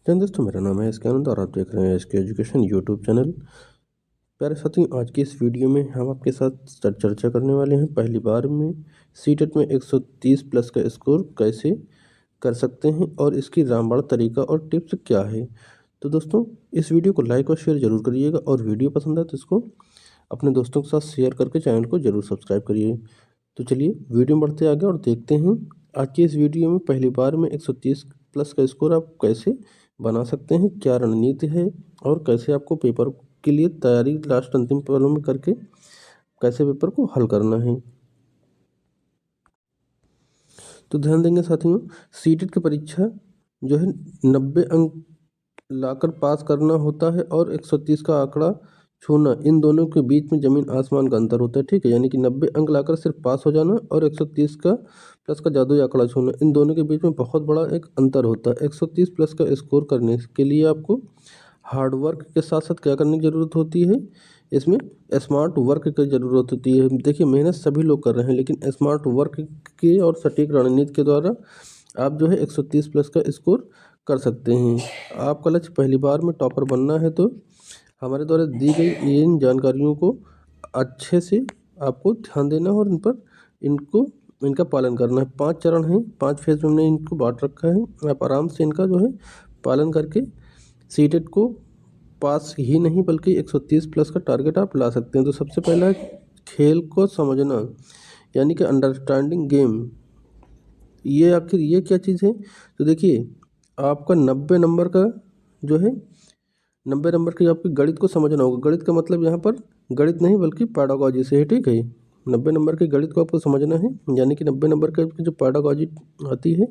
जय दोस्तों, मेरा नाम है एस के आनंद और आप देख रहे हैं एस के एजुकेशन यूट्यूब चैनल। प्यारे साथियों, आज की इस वीडियो में हम आपके साथ चर्चा करने वाले हैं पहली बार में सीटेट में 130 प्लस का स्कोर कैसे कर सकते हैं और इसकी रामबाण तरीका और टिप्स क्या है। तो दोस्तों, इस वीडियो को लाइक और शेयर जरूर करिएगा और वीडियो पसंद आए तो इसको अपने दोस्तों के साथ शेयर करके चैनल को जरूर सब्सक्राइब करिए। तो चलिए वीडियो में बढ़ते आगे और देखते हैं आज की इस वीडियो में पहली बार में 130 प्लस का स्कोर आप कैसे बना सकते हैं, क्या रणनीति है और कैसे आपको पेपर के लिए तैयारी लास्ट अंतिम पलों में करके कैसे पेपर को हल करना है। तो ध्यान देंगे साथियों, सीटेट की परीक्षा जो है 90 अंक लाकर पास करना होता है और 130 का आंकड़ा छूना, इन दोनों के बीच में जमीन आसमान का अंतर होता है। ठीक है, यानी कि 90 अंक लाकर सिर्फ पास हो जाना और 130 का प्लस का जादुई आंकड़ा छूना, इन दोनों के बीच में बहुत बड़ा एक अंतर होता है। 130 प्लस का स्कोर करने के लिए आपको हार्ड वर्क के साथ साथ क्या करने की ज़रूरत होती है, इसमें स्मार्ट वर्क की ज़रूरत होती है। देखिए, मेहनत सभी लोग कर रहे हैं लेकिन स्मार्ट वर्क की और सटीक रणनीति के द्वारा आप जो है 130 प्लस का स्कोर कर सकते हैं। आपका लक्ष्य पहली बार में टॉपर बनना है तो हमारे द्वारा दी गई इन जानकारियों को अच्छे से आपको ध्यान देना और इनका पालन करना है। 5 चरण हैं, 5 फेज में हमने इनको बांट रखा है। आप आराम से इनका जो है पालन करके सीटेट को पास ही नहीं बल्कि 130 प्लस का टारगेट आप ला सकते हैं। तो सबसे पहला है खेल को समझना, यानी कि अंडरस्टैंडिंग गेम। ये आखिर ये क्या चीज़ है? तो देखिए, आपका 90 नंबर का जो है 90 नंबर की आपकी गणित को समझना होगा। गणित का मतलब यहाँ पर गणित नहीं बल्कि पैडागॉजी से है। ठीक है, 90 नंबर के गणित को आपको समझना है, यानी कि 90 नंबर की जो पैडागॉजी आती है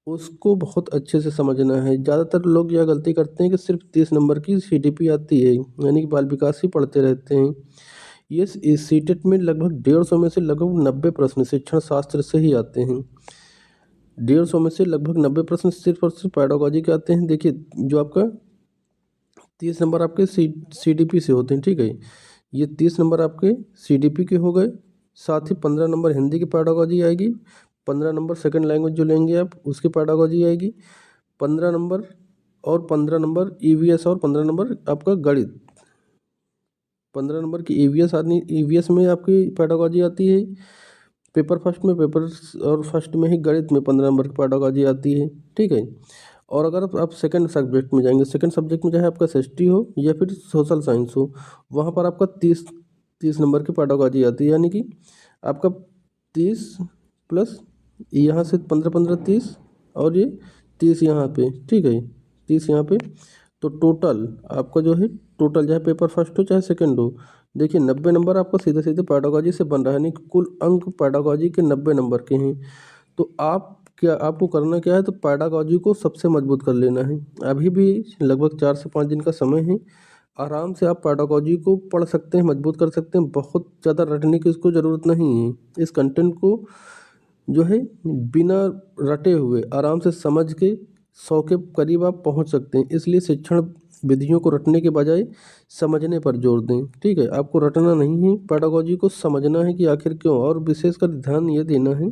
उसको बहुत अच्छे से समझना है। ज़्यादातर लोग यह गलती करते हैं कि सिर्फ 30 नंबर की सीटीपी आती है, यानी कि बाल विकास ही पढ़ते रहते हैं। ये इस सीटेट में लगभग 150 में से लगभग 90 प्रश्न शिक्षण शास्त्र से ही आते हैं। 150 में से लगभग 90 प्रश्न सिर्फ और सिर्फ पैडागॉजी के आते हैं। देखिए, जो आपका 30 नंबर आपके सीडीपी से होते हैं। ठीक है, ये 30 नंबर आपके सीडीपी के हो गए, साथ ही 15 नंबर हिंदी की पैडागॉजी आएगी, 15 नंबर सेकंड लैंग्वेज जो लेंगे आप उसकी पैडागॉजी आएगी, 15 नंबर और 15 नंबर ईवीएस और 15 नंबर आपका गणित। 15 नंबर की ईवीएस आदमी ईवीएस में आपकी पैडागॉजी आती है पेपर फर्स्ट में, पेपर और फर्स्ट में ही गणित में 15 नंबर की पैडागॉजी आती है। ठीक है, और अगर आप सेकंड सब्जेक्ट में जाएंगे, सेकंड सब्जेक्ट में चाहे आपका एसएसटी हो या फिर सोशल साइंस हो, वहाँ पर आपका 30 नंबर की पैडागॉजी आती है, यानी कि आपका 30 प्लस यहाँ से 15 30 और ये 30 यहाँ पे। ठीक है, 30 यहाँ पे, तो टोटल आपका जो है टोटल चाहे पेपर फर्स्ट हो चाहे सेकंड हो, देखिए 90 नंबर आपका सीधे सीधे पैडागॉजी से बन रहा है, यानी कि कुल अंक पैडागॉजी के 90 नंबर के हैं। तो आपको करना क्या है, तो पैडागॉजी को सबसे मजबूत कर लेना है। अभी भी लगभग 4 से 5 दिन का समय है, आराम से आप पैडागॉजी को पढ़ सकते हैं, मजबूत कर सकते हैं। बहुत ज़्यादा रटने की इसको ज़रूरत नहीं है। इस कंटेंट को जो है बिना रटे हुए आराम से समझ के 100 के करीब आप पहुंच सकते हैं। इसलिए शिक्षण विधियों को रटने के बजाय समझने पर जोर दें। ठीक है, आपको रटना नहीं है, पैडागॉजी को समझना है कि आखिर क्यों, और विशेषकर ध्यान ये देना है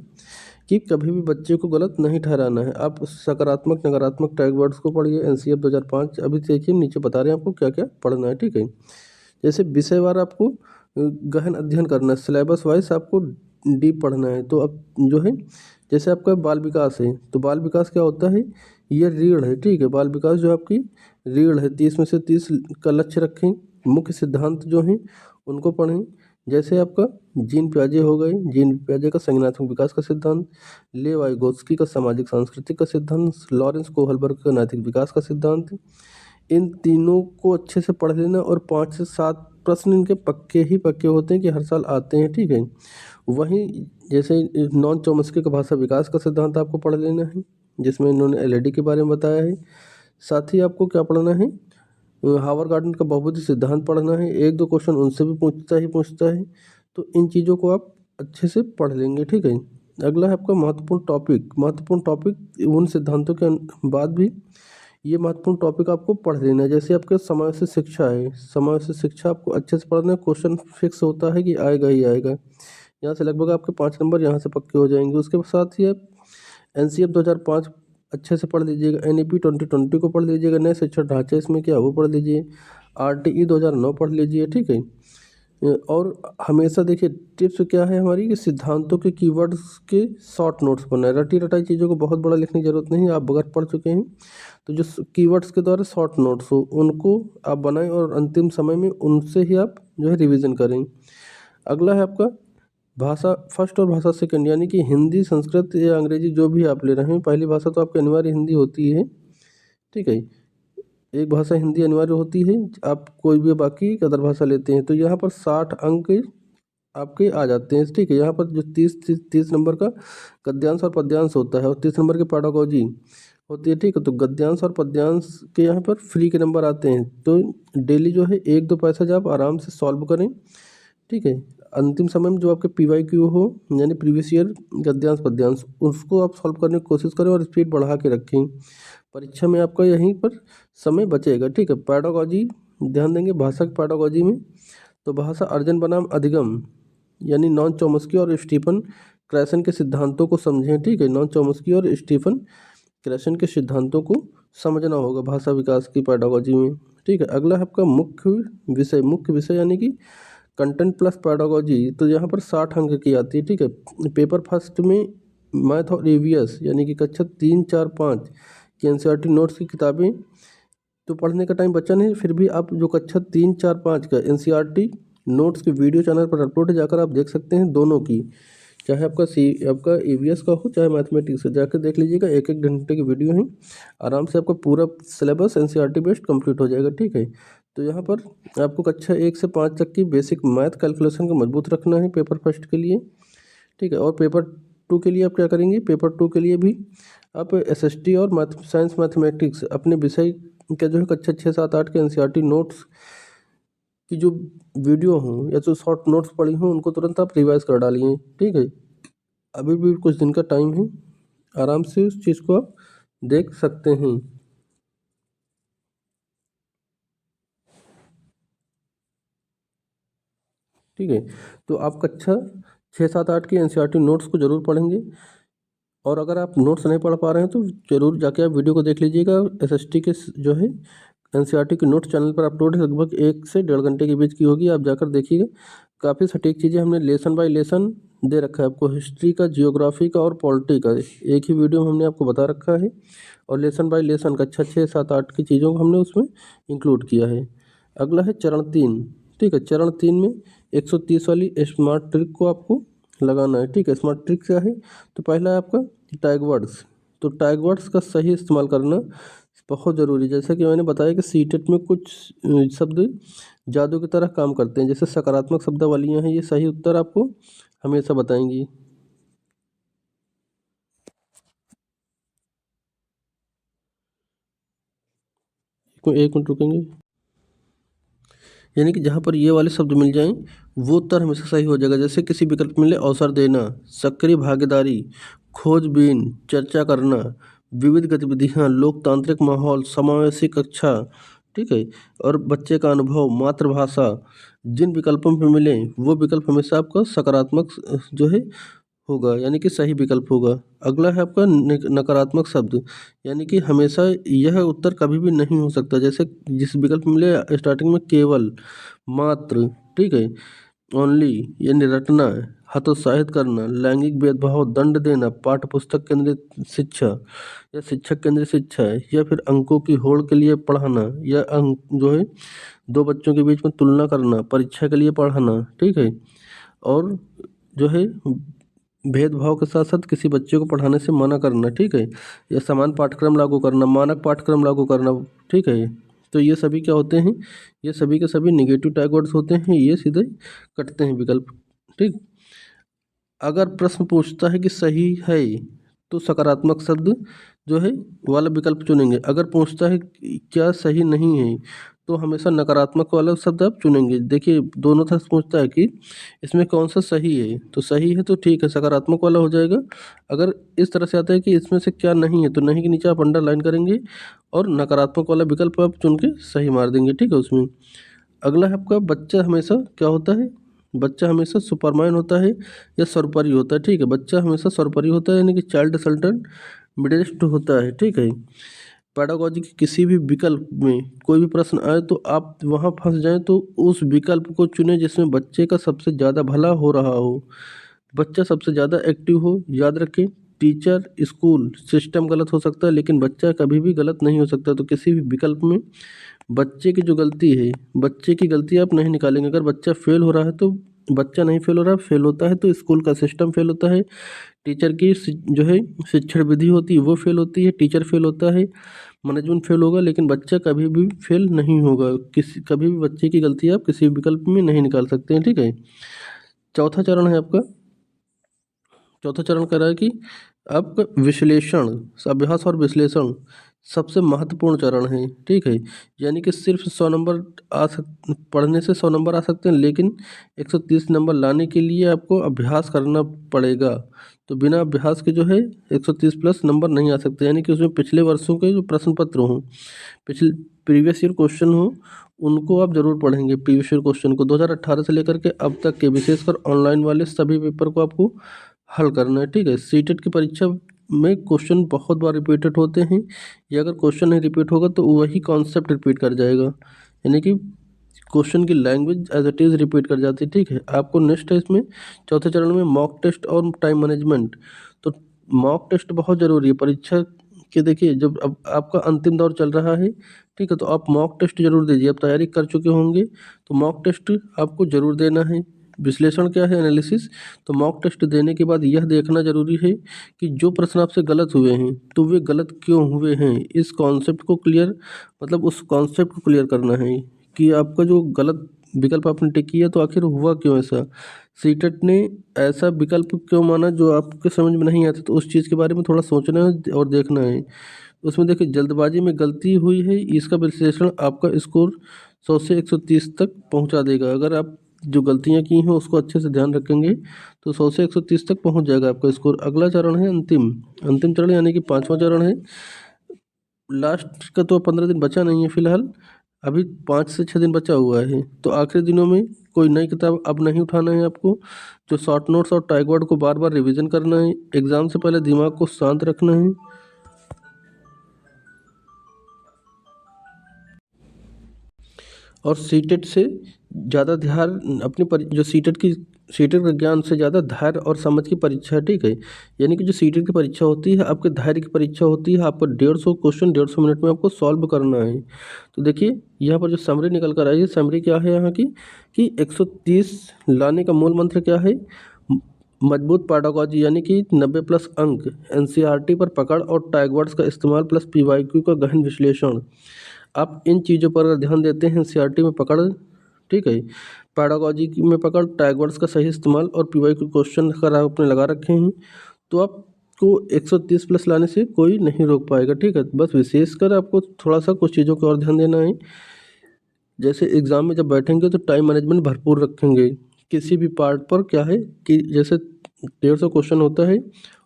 कि कभी भी बच्चे को गलत नहीं ठहराना है। आप सकारात्मक नकारात्मक टैग वर्ड्स को पढ़िए, एनसीएफ 2005 अभी देखिए नीचे बता रहे हैं आपको क्या क्या पढ़ना है। ठीक है, जैसे विषयवार आपको गहन अध्ययन करना है, सिलेबस वाइज आपको डीप पढ़ना है। तो अब जो है जैसे आपका बाल विकास है, तो बाल विकास क्या होता है, ये रीढ़ है। ठीक है, बाल विकास जो आपकी रीढ़ है, 30 में से 30 का लक्ष्य रखें। मुख्य सिद्धांत जो हैं उनको पढ़ें, जैसे आपका जीन पियाजे हो गए, जीन पियाजे का संज्ञानात्मक विकास का सिद्धांत, लेव वाइगोत्स्की का सामाजिक सांस्कृतिक का सिद्धांत, लॉरेंस कोहलबर्ग का नैतिक विकास का सिद्धांत। इन तीनों को अच्छे से पढ़ लेना और 5 से 7 प्रश्न इनके पक्के ही पक्के होते हैं कि हर साल आते हैं। ठीक है, वहीं जैसे नॉन चॉम्स्की का भाषा विकास का सिद्धांत आपको पढ़ लेना है, जिसमें इन्होंने एलईडी के बारे में बताया है। साथ ही आपको क्या पढ़ना है, हावर गार्डन का बहुपदी सिद्धांत पढ़ना है। 1-2 क्वेश्चन उनसे भी पूछता है। तो इन चीज़ों को आप अच्छे से पढ़ लेंगे। ठीक है, अगला है आपका महत्वपूर्ण टॉपिक उन सिद्धांतों के बाद भी ये महत्वपूर्ण टॉपिक आपको पढ़ लेना है। जैसे आपके समय से शिक्षा है, समय से शिक्षा आपको अच्छे से पढ़ना है। क्वेश्चन फिक्स होता है कि आएगा ही आएगा, यहाँ से लगभग आपके 5 नंबर यहाँ से पक्के हो जाएंगे। उसके साथ ही आप एनसीएफ 2005 अच्छे से पढ़ लीजिएगा। NEP 2020 को पढ़ लीजिएगा, नए शिक्षा ढांचे इसमें क्या वो पढ़ लीजिए। RTE 2009 पढ़ लीजिए, ठीक है। और हमेशा देखिए टिप्स क्या है हमारी कि सिद्धांतों के कीवर्ड्स के शॉर्ट नोट्स बनाए। रटी रटाई चीज़ों को बहुत बड़ा लिखने की जरूरत नहीं है, आप अगर पढ़ चुके हैं तो जो कीवर्ड्स के द्वारा शॉर्ट नोट्स हो उनको आप बनाएं और अंतिम समय में उनसे ही आप जो है रिवीजन करें। अगला है आपका भाषा फर्स्ट और भाषा सेकंड, यानी कि हिंदी, संस्कृत या अंग्रेजी जो भी आप ले रहे हैं, पहली भाषा तो आपकी अनिवार्य हिंदी होती है, ठीक है। एक भाषा हिंदी अनिवार्य होती है, आप कोई भी बाकी अदर भाषा लेते हैं तो यहाँ पर 60 अंक आपके आ जाते हैं, ठीक है। यहाँ पर जो 30 नंबर का गद्यांश और पद्यांश होता है और 30 नंबर की पैडागोजी होती है, ठीक है। तो गद्यांश और पद्यांश के यहाँ पर फ्री के नंबर आते हैं, तो डेली जो है 1-2 पैसेज आप आराम से सॉल्व करें, ठीक है। अंतिम समय में जो आपके PYQ हो यानी प्रीवियस ईयर गद्यांश पद्यांश, उसको आप सॉल्व करने की कोशिश करें और स्पीड बढ़ा के रखें। परीक्षा में आपका यहीं पर समय बचेगा, ठीक है। पैडागोजी ध्यान देंगे भाषा की पैडागोजी में, तो भाषा अर्जन बनाम अधिगम यानी नॉन चॉम्स्की और स्टीफन क्रैसन के सिद्धांतों को समझें, ठीक है। नॉन चॉम्स्की और स्टीफन क्रैसन के सिद्धांतों को समझना होगा भाषा विकास की पैडागोजी में, ठीक है। अगला है आपका मुख्य विषय यानी कि कंटेंट प्लस पैडागोजी, तो यहाँ पर 60 अंक की आती है, ठीक है। पेपर फर्स्ट में मैथ और EVS यानी कि कक्षा 3, 4, 5 की NCERT नोट्स की किताबें तो पढ़ने का टाइम बचा नहीं, फिर भी आप जो कक्षा 3, 4, 5 का NCERT नोट्स की वीडियो चैनल पर अपलोड है, जाकर आप देख सकते हैं दोनों की, चाहे आपका EVS का हो चाहे मैथमेटिक्स से, जाकर देख लीजिएगा। 1-1 घंटे की वीडियो है, आराम से आपका पूरा सिलेबस NCERT बेस्ड कंप्लीट हो जाएगा, ठीक है। तो यहाँ पर आपको कक्षा 1 से 5 तक की बेसिक मैथ कैलकुलेशन को मजबूत रखना है पेपर फर्स्ट के लिए, ठीक है। और पेपर 2 के लिए आप क्या करेंगे, पेपर 2 के लिए भी आप SST और साइंस मैथमेटिक्स अपने विषय का जो है कक्षा 6, 7, 8 के NCERT नोट्स की जो वीडियो हों या जो शॉर्ट नोट्स पढ़ी हों उनको तुरंत आप रिवाइज कर डालिए, ठीक है। अभी भी कुछ दिन का टाइम है, आराम से उस चीज़ को आप देख सकते हैं, ठीक है। तो आप कक्षा 6, 7, 8 की NCERT नोट्स को ज़रूर पढ़ेंगे, और अगर आप नोट्स नहीं पढ़ पा रहे हैं तो ज़रूर जाके आप वीडियो को देख लीजिएगा। SST के जो है NCERT की नोट्स चैनल पर अपलोड है, लगभग 1 से 1.5 घंटे के बीच की होगी, आप जाकर देखिएगा। काफ़ी सटीक चीज़ें हमने लेसन बाय लेसन दे रखा है आपको, हिस्ट्री का, जियोग्राफी का और पॉलिटी का एक ही वीडियो में हमने आपको बता रखा है, और लेसन बाय लेसन कक्षा 6, 7, 8 की चीज़ों को हमने उसमें इंक्लूड किया है। अगला है चरण 3, ठीक है। चरण 3 में 130 वाली स्मार्ट ट्रिक को आपको लगाना है, ठीक है। स्मार्ट ट्रिक क्या है, तो पहला है आपका टैग वर्ड्स, तो टैग वर्ड्स का सही इस्तेमाल करना बहुत ज़रूरी है। जैसा कि मैंने बताया कि सीटेट में कुछ शब्द जादू की तरह काम करते हैं, जैसे सकारात्मक शब्दावलियाँ हैं, ये सही उत्तर आपको हमेशा बताएंगी। एक मिनट रुकेंगे, यानी कि जहाँ पर ये वाले शब्द मिल जाएं वो उत्तर हमेशा सही हो जाएगा। जैसे किसी विकल्प मिले अवसर देना, सक्रिय भागीदारी, खोजबीन, चर्चा करना, विविध गतिविधियाँ, लोकतांत्रिक माहौल, समावेशी कक्षा, ठीक है। और बच्चे का अनुभव, मातृभाषा, जिन विकल्पों में मिले वो विकल्प हमेशा आपका सकारात्मक जो है होगा, यानी कि सही विकल्प होगा। अगला है आपका नकारात्मक शब्द, यानी कि हमेशा यह उत्तर कभी भी नहीं हो सकता। जैसे जिस विकल्प में मिले स्टार्टिंग में केवल, मात्र, ठीक है, ओनली यानी रटना, हतोत्साहित करना, लैंगिक भेदभाव, दंड देना, पाठ्य पुस्तक केंद्रित शिक्षा या शिक्षक केंद्रित शिक्षा, या फिर अंकों की होड़ के लिए पढ़ाना, या अंक जो है दो बच्चों के बीच में तुलना करना, परीक्षा के लिए पढ़ाना, ठीक है। और जो है भेदभाव के साथ साथ किसी बच्चे को पढ़ाने से मना करना, ठीक है। या समान पाठ्यक्रम लागू करना, मानक पाठ्यक्रम लागू करना, ठीक है। तो ये सभी क्या होते हैं, ये सभी के सभी निगेटिव टैग वर्ड्स होते हैं, ये सीधे कटते हैं विकल्प, ठीक। अगर प्रश्न पूछता है कि सही है तो सकारात्मक शब्द जो है वाला विकल्प चुनेंगे, अगर पूछता है कि क्या सही नहीं है तो हमेशा नकारात्मक वाला शब्द आप चुनेंगे। देखिए दोनों तरह से पूछता है कि इसमें कौन सा सही है, तो सही है तो ठीक है सकारात्मक वाला हो जाएगा। अगर इस तरह से आता है कि इसमें से क्या नहीं है, तो नहीं के नीचे आप अंडरलाइन करेंगे और नकारात्मक वाला विकल्प आप चुन के सही मार देंगे, ठीक है उसमें। अगला है आपका बच्चा हमेशा क्या होता है, बच्चा हमेशा सुपरमैन होता है या सर्वोपरि होता है, ठीक है। बच्चा हमेशा सर्वोपरि होता है, यानी कि चाइल्ड रिजल्टेंट मिडेस्ट होता है, ठीक है। पैडागोजी के किसी भी विकल्प में कोई भी प्रश्न आए तो आप वहाँ फंस जाएं तो उस विकल्प को चुनें जिसमें बच्चे का सबसे ज़्यादा भला हो रहा हो, बच्चा सबसे ज़्यादा एक्टिव हो। याद रखें, टीचर, स्कूल, सिस्टम गलत हो सकता है लेकिन बच्चा कभी भी गलत नहीं हो सकता। तो किसी भी विकल्प में बच्चे की जो गलती है, बच्चे की गलती आप नहीं निकालेंगे। अगर बच्चा फेल हो रहा है तो बच्चा नहीं फेल हो रहा है, फेल होता है तो स्कूल का सिस्टम फेल होता है, टीचर की जो है शिक्षण विधि होती है वो फेल होती है, टीचर फेल होता है, मैनेजमेंट फेल होगा, लेकिन बच्चा कभी भी फेल नहीं होगा। किसी कभी भी बच्चे की गलती आप किसी भी विकल्प में नहीं निकाल सकते हैं, ठीक है। चौथा चरण है आपका, चौथा चरण कह रहा है कि आपका विश्लेषण, अभ्यास और विश्लेषण सबसे महत्वपूर्ण चरण है, ठीक है। यानी कि सिर्फ 100 नंबर पढ़ने से 100 नंबर आ सकते हैं, लेकिन 130 नंबर लाने के लिए आपको अभ्यास करना पड़ेगा। तो बिना अभ्यास के जो है 130 प्लस नंबर नहीं आ सकते। यानी कि उसमें पिछले वर्षों के जो प्रश्न पत्र हों, पिछले प्रीवियस ईयर क्वेश्चन हो, उनको आप जरूर पढ़ेंगे। प्रीवियस ईयर क्वेश्चन को 2018 से लेकर के अब तक के, विशेषकर ऑनलाइन वाले सभी पेपर को आपको हल करना है, ठीक है। सीटेट की परीक्षा में क्वेश्चन बहुत बार रिपीटेड होते हैं, या अगर क्वेश्चन नहीं रिपीट होगा तो वही कॉन्सेप्ट रिपीट कर जाएगा, यानी कि क्वेश्चन की language as it is repeat कर जाती है, ठीक है। आपको नेक्स्ट है इसमें चौथे चरण में मॉक टेस्ट और टाइम मैनेजमेंट। तो मॉक टेस्ट बहुत ज़रूरी है परीक्षा के। देखिए, जब अब आपका अंतिम दौर चल रहा है, ठीक है, तो आप मॉक टेस्ट जरूर दीजिए। आप तैयारी कर चुके होंगे तो मॉक टेस्ट आपको जरूर देना है। विश्लेषण क्या है, एनालिसिस। तो मॉक टेस्ट देने के बाद यह देखना जरूरी है कि जो प्रश्न आपसे गलत हुए हैं तो वे गलत क्यों हुए हैं, इस कॉन्सेप्ट को क्लियर, मतलब उस कॉन्सेप्ट को क्लियर करना है कि आपका जो गलत विकल्प आपने टिक किया तो आखिर हुआ क्यों ऐसा, सीटेट ने ऐसा विकल्प क्यों माना जो आपके समझ में नहीं आता। तो उस चीज़ के बारे में थोड़ा सोचना है और देखना है। उसमें देखिए, जल्दबाजी में गलती हुई है, इसका विश्लेषण आपका स्कोर 100 से 130 तक पहुंचा देगा। अगर आप जो गलतियां की हैं उसको अच्छे से ध्यान रखेंगे तो 100 से 130 तक पहुंच जाएगा आपका स्कोर। अगला चरण है अंतिम, अंतिम चरण यानी कि पाँचवा चरण है। लास्ट का तो 15 दिन बचा नहीं है फिलहाल, अभी 5 से 6 दिन बचा हुआ है। तो आखिरी दिनों में कोई नई किताब अब नहीं उठाना है आपको। जो शॉर्ट नोट्स और टाइगवर्ड को बार बार रिवीजन करना है, एग्ज़ाम से पहले दिमाग को शांत रखना है, और सीटेट से ज़्यादा ध्यान अपनी जो सीटेट का ज्ञान से ज़्यादा धैर्य और समझ की परीक्षा है, ठीक है। यानी कि जो सीटेट की परीक्षा होती है आपके धैर्य की परीक्षा होती है। आपको 150 क्वेश्चन 150 मिनट में आपको सॉल्व करना है। तो देखिए, यहाँ पर जो समरी निकल कर आई है, समरी क्या है यहाँ की कि 130 लाने का मूल मंत्र क्या है, मजबूत पैडागॉजी यानी कि 90 प्लस अंक, एनसीईआरटी पर पकड़ और टैगवर्ड्स का इस्तेमाल प्लस पीवाईक्यू का गहन विश्लेषण। आप इन चीज़ों पर अगर ध्यान देते हैं, एनसीईआरटी में पकड़, ठीक है, पैडागॉजी में पकड़, टैगवर्ड्स का सही इस्तेमाल और पीवाईक्यू क्वेश्चन अगर आपने लगा रखे हैं तो आपको 130 प्लस लाने से कोई नहीं रोक पाएगा, ठीक है। बस विशेषकर आपको थोड़ा सा कुछ चीज़ों को और ध्यान देना है। जैसे एग्ज़ाम में जब बैठेंगे तो टाइम मैनेजमेंट भरपूर रखेंगे। किसी भी पार्ट पर क्या है कि जैसे 150 क्वेश्चन होता है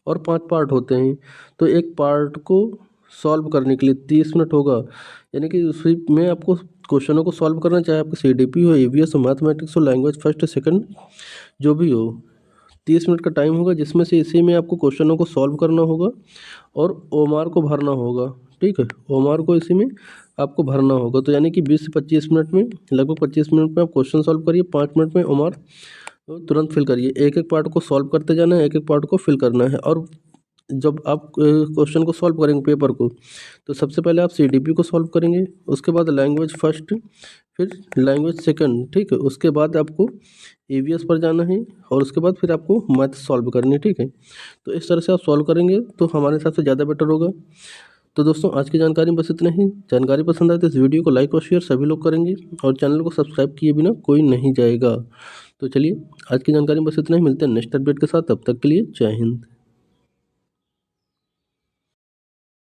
और 5 पार्ट होते हैं, तो एक पार्ट को सॉल्व करने के लिए 30 मिनट होगा। यानी कि उसी में आपको क्वेश्चनों को सॉल्व करना, चाहे आपका सीडीपी हो, ईवीएस हो, मैथमेटिक्स हो, लैंग्वेज फर्स्ट सेकंड जो भी हो, 30 मिनट का टाइम होगा जिसमें से इसी में आपको क्वेश्चनों को सॉल्व करना होगा और ओमार को भरना होगा, ठीक है। ओमार को इसी में आपको भरना होगा। तो यानी कि 20 से 25 मिनट में, लगभग 25 मिनट में आप क्वेश्चन सॉल्व करिए, 5 मिनट में ओमार तुरंत फिल करिए। एक एक पार्ट को सॉल्व करते जाना है, एक एक पार्ट को फिल करना है। और जब आप क्वेश्चन को सॉल्व करेंगे पेपर को, तो सबसे पहले आप सीडीपी को सॉल्व करेंगे, उसके बाद लैंग्वेज फर्स्ट, फिर लैंग्वेज सेकंड, ठीक है। उसके बाद आपको ईवीएस पर जाना है और उसके बाद फिर आपको मैथ सॉल्व करनी है, ठीक है। तो इस तरह से आप सॉल्व करेंगे तो हमारे हिसाब से ज़्यादा बेटर होगा। तो दोस्तों, आज की जानकारी में बस इतना ही। जानकारी पसंद आए तो इस वीडियो को लाइक और शेयर सभी लोग करेंगे और चैनल को सब्सक्राइब किए बिना कोई नहीं जाएगा। तो चलिए, आज की जानकारी में बस इतना ही। मिलते हैं नेक्स्ट अपडेट के साथ, तब तक के लिए जय हिंद।